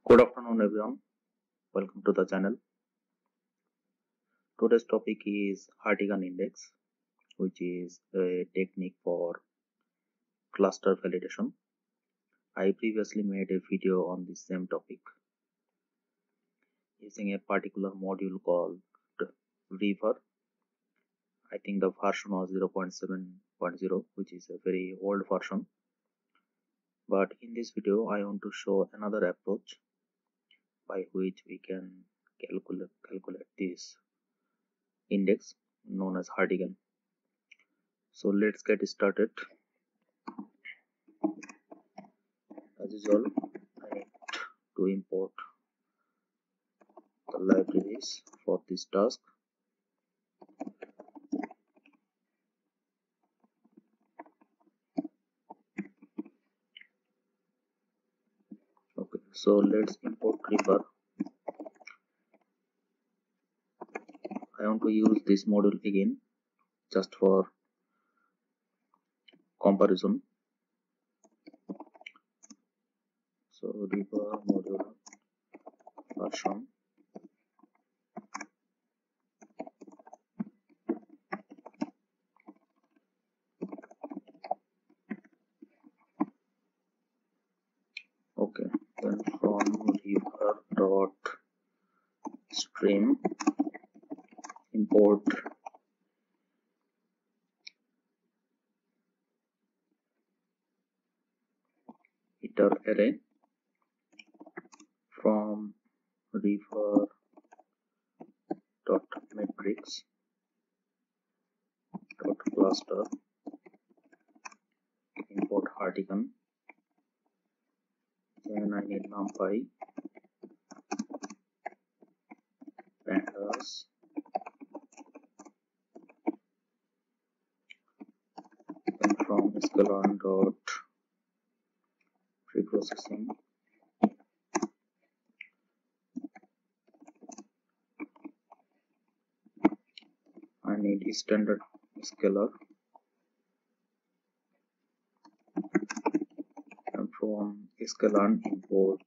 Good afternoon everyone, welcome to the channel. Today's topic is Hartigan index, which is a technique for cluster validation. I previously made a video on the same topic using a particular module called 𝗰𝗹𝘂𝘀. I think the version was 0.7.0, which is a very old version. But in this video I want to show another approach by which we can calculate this index known as Hartigan. So let's get started. As usual, I need to import the libraries for this task. Okay, so let's import 𝗰𝗹𝘂𝘀. I want to use this module again just for comparison. So 𝗰𝗹𝘂 module version. Okay, then from 𝗰𝗹𝘂.stream import iter array. From 𝗰𝗹𝘂.matrix.cluster import Hartigan. Then I need numpy, pandas, then from 𝗖𝗹𝘂𝘂𝘀.preprocessing I need standard scalar, and from scalar import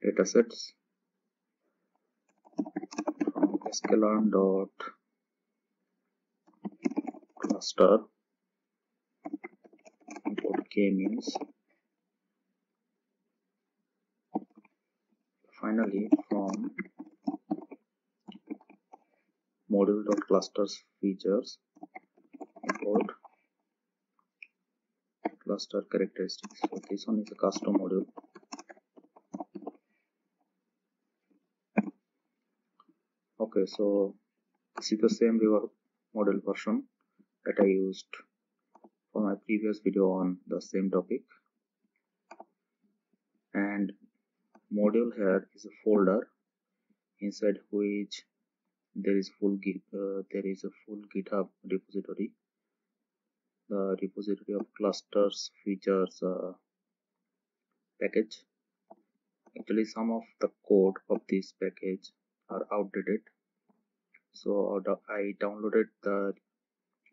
datasets. From scalar.cluster import k-means. Finally, from module.clusters features import cluster characteristics. So this one is a custom module. Okay, so this is the same model version that I used for my previous video on the same topic, and module here is a folder inside which there is a full GitHub repository. The repository of clusters features package. Actually, some of the code of this package are outdated, so I downloaded the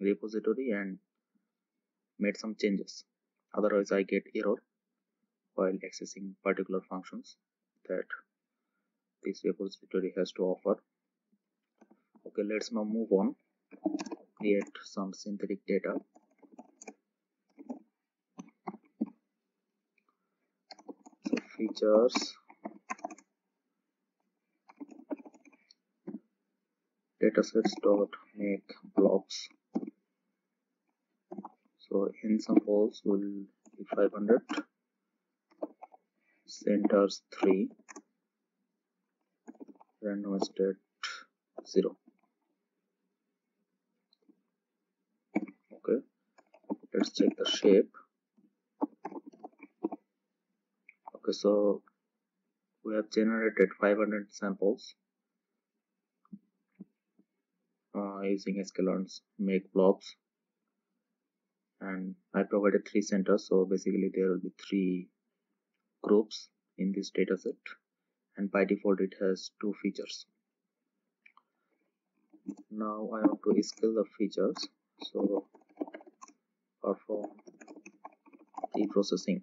repository and made some changes. Otherwise I get error while accessing particular functions that this repository has to offer. Okay, let's now move on, create some synthetic data. So features datasets.make blocks. So in samples will be 500, centers 3, random state 0. Okay, let's check the shape. Okay, so we have generated 500 samples using sklearn's make blobs, and I provided 3 centers, so basically there will be 3 groups in this dataset, and by default it has 2 features. Now I want to scale the features, so perform preprocessing.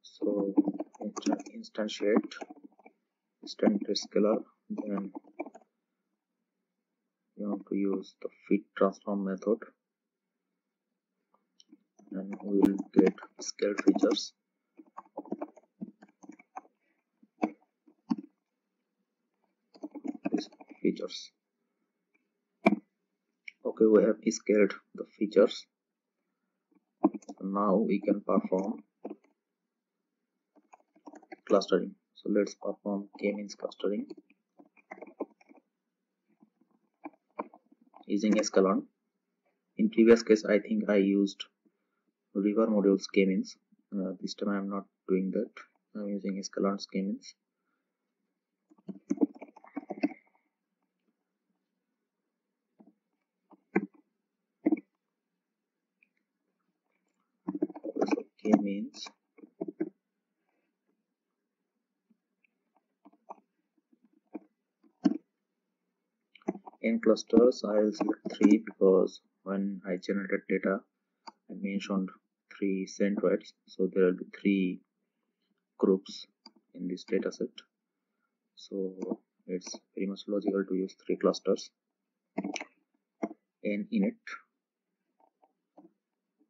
So instantiate instant scalar, then you have to use the fit transform method, and we will get scaled features. These features. Okay, we have scaled the features. So now we can perform clustering. So let's perform k-means clustering using 𝗏. In previous case, I think I used river modules k-means. This time I am not doing that. I am using 𝗏's k-means. So k-means in clusters I will select 3 because when I generated data I mentioned 3 centroids, so there will be 3 groups in this data set, so it's very much logical to use 3 clusters. N init,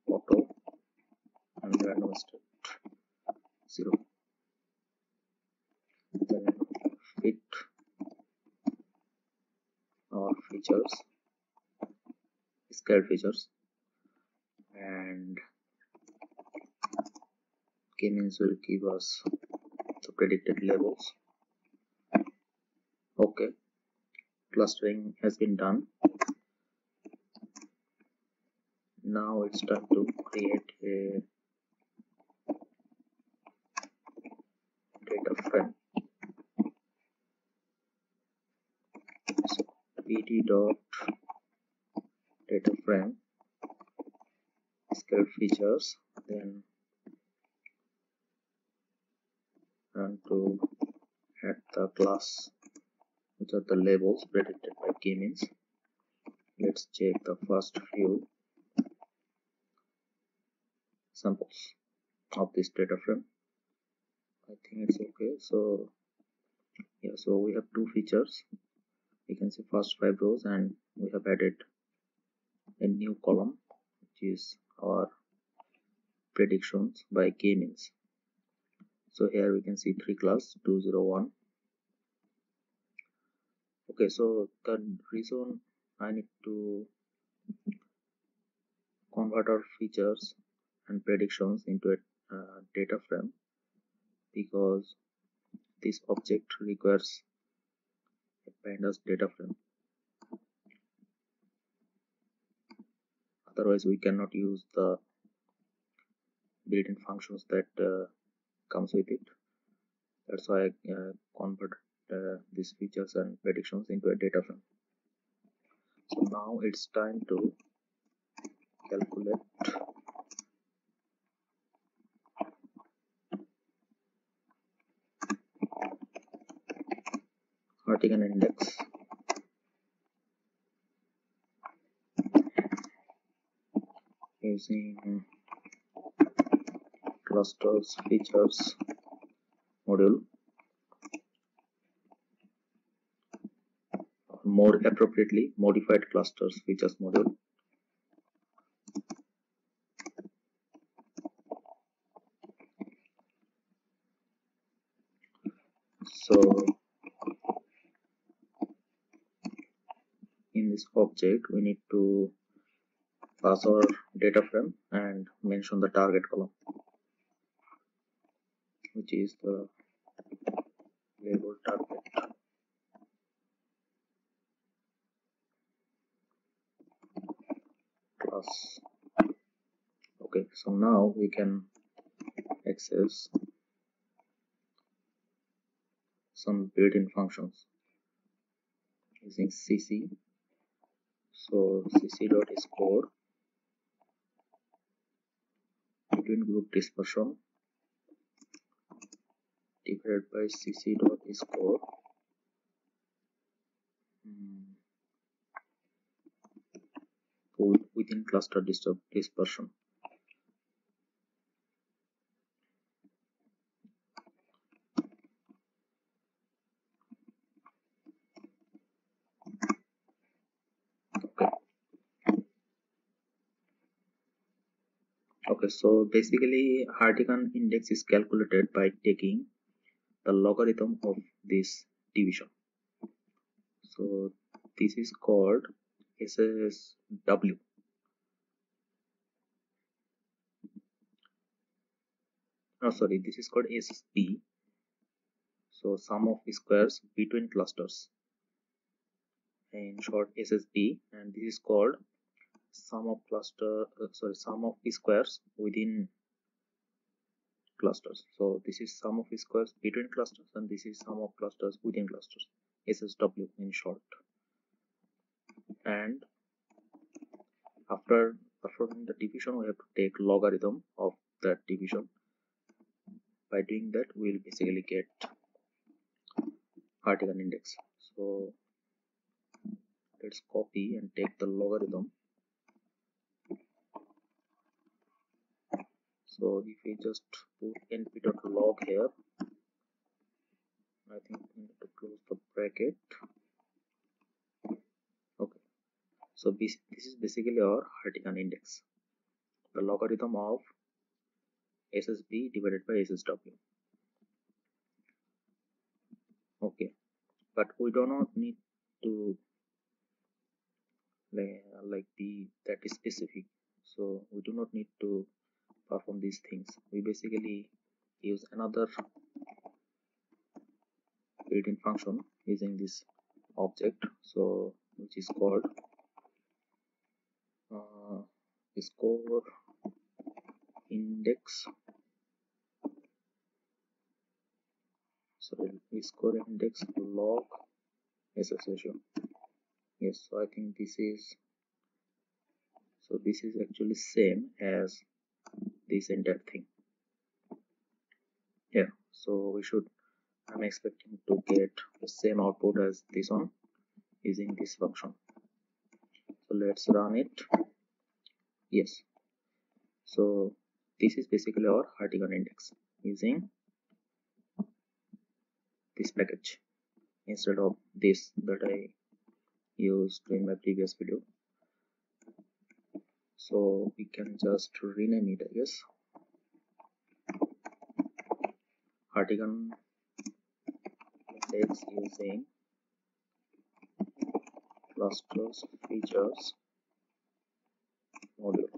auto, and random state 0. Then fit our features, scaled features, and k-means will give us the predicted labels. Okay, clustering has been done. Now it's time to create a data frame. So pd dot data frame scaled features, then run to add the class which are the labels predicted by k-means. Let's check the first few samples of this data frame. I think it's okay. So yeah, so we have 2 features. We can see first 5 rows, and we have added a new column which is our predictions by k-means. So here we can see 3 class 201. Okay, so the reason I need to convert our features and predictions into a data frame because this object requires a pandas data frame. Otherwise we cannot use the built-in functions that comes with it. That's why I convert these features and predictions into a data frame. So now it's time to calculate Hartigan index using clusters features module, more appropriately modified clusters features module. So in this object we need to pass our data frame and mention the target column, which is the label target class. Okay, so now we can access some built-in functions using cc. So cc.score between group dispersion divided by cc.score within cluster dispersion. Okay, so basically Hartigan index is calculated by taking the logarithm of this division. So this is called SSW. This is called SSB. So sum of squares between clusters. In short, SSB, and this is called sum of squares within clusters. So this is sum of squares between clusters, and this is sum of clusters within clusters. SSW in short. And after performing the division, we have to take logarithm of that division. By doing that, we will basically get Hartigan index. So let's copy and take the logarithm. So if we just put np.log here, I think we need to close the bracket. Okay, so this is basically our Hartigan index, the logarithm of SSB divided by SSW. Okay, but we do not need to be that specific, so we do not need to perform these things. We basically use another built-in function using this object, so which is called score index. Score index log SSW. Yes, so I think this is actually same as this entire thing. Yeah, so I'm expecting to get the same output as this one using this function. So let's run it. Yes, so this is basically our Hartigan index using this package instead of this that I used in my previous video. So we can just rename it, I guess, Hartigan index using clusters features module.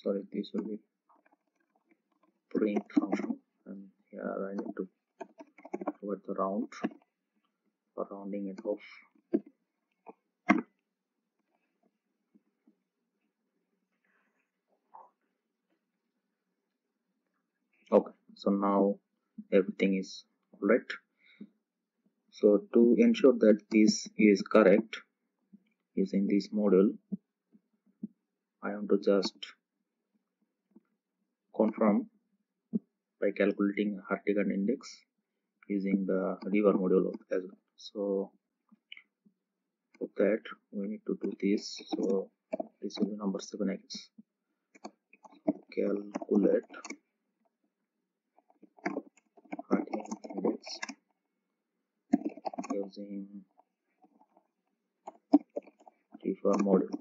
Sorry, this will be print function, and here I need to put the round for rounding it off. Okay, so now everything is right. So to ensure that this is correct using this module, I want to just confirm by calculating Hartigan index using the 𝗰𝗹𝘂𝘀𝗀𝗏 module as well. So for that we need to do this. So this will be number 7, I guess. Calculate Hartigan index using 𝗰𝗹𝘂𝘀𝗏𝗏 module.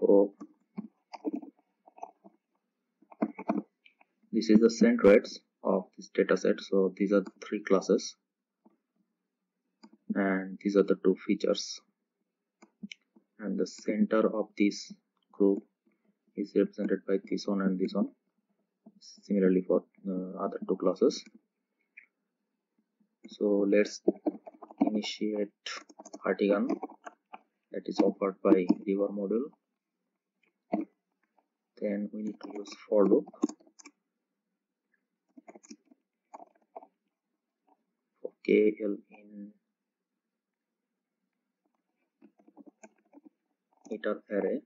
So this is the centroids of this data set. So these are the 3 classes, and these are the 2 features, and the center of this group is represented by this one and this one. Similarly for other 2 classes. So let's initiate Hartigan that is offered by 𝗰𝗹𝘂𝘀𝗏𝗏 module. Then we need to use for loop for KL in parameter array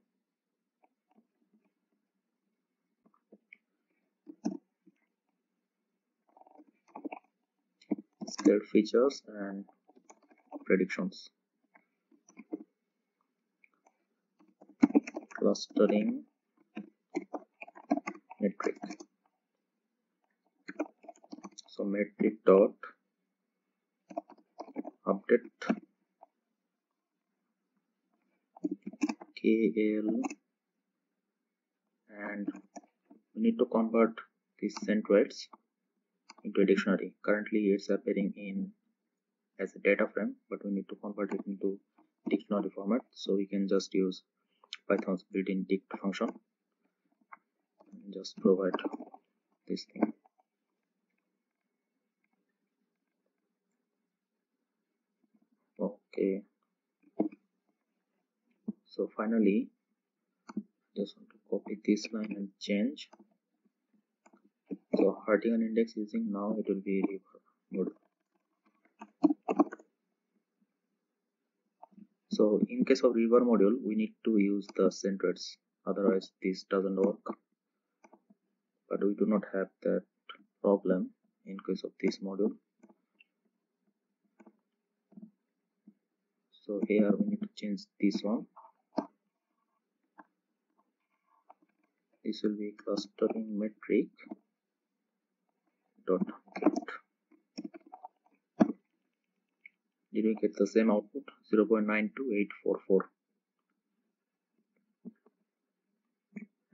scaled features and predictions. Clustering metric. So metric dot update KL, and we need to convert these centroids into a dictionary. Currently it's appearing in as a data frame, but we need to convert it into dictionary format. So we can just use Python's built-in dict function and just provide this thing. Okay, so finally just want to copy this line and change. So Hartigan index using now it will be reverb. So in case of reverb module we need to use the centroids, otherwise this doesn't work, but we do not have that problem in case of this module. So here we need to change this one. This will be clustering metric dot get. Did we get the same output? 0.92844.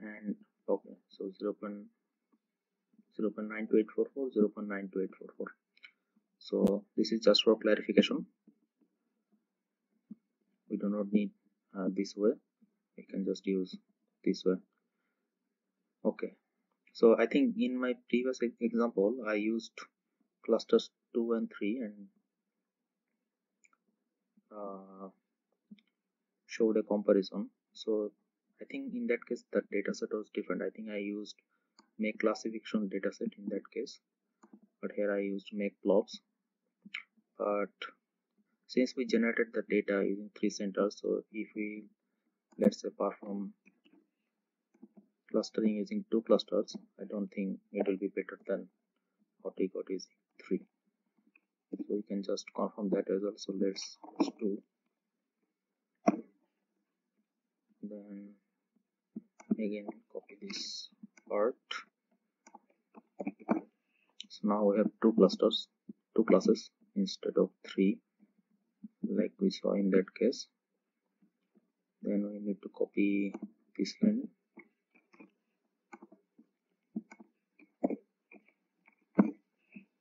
And okay, so 0.92844, 0.92844. So this is just for clarification. We do not need this way. We can just use this way. Okay, so I think in my previous example I used clusters 2 and 3 and showed a comparison. So I think in that case the dataset was different. I think I used make classification dataset in that case, but here I used make blobs. But since we generated the data using 3 centers, so if we let's say perform clustering using 2 clusters, I don't think it will be better than what we got is 3. So we can just confirm that as well. So let's do, then again copy this part. So now we have 2 clusters, 2 classes instead of 3 like we saw in that case. Then we need to copy this line.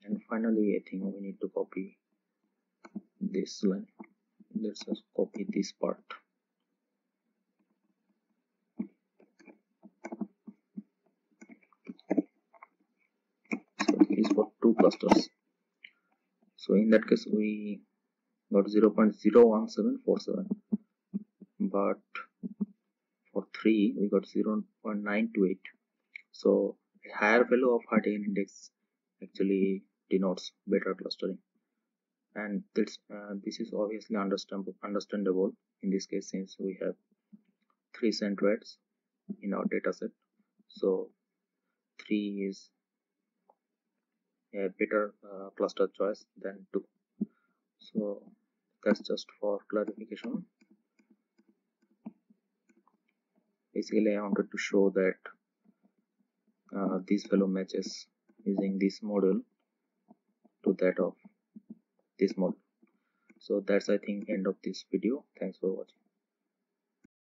And finally I think we need to copy this line. Let's just copy this part. So this is for 2 clusters. So in that case we got 0.01747, but for 3 we got 0.928. So a higher value of Hartigan index actually denotes better clustering, and this is obviously understandable in this case, since we have 3 centroids in our dataset. So 3 is a better cluster choice than 2. So that's just for clarification. Basically I wanted to show that this value matches using this model to that of this model. So that's I think end of this video. Thanks for watching.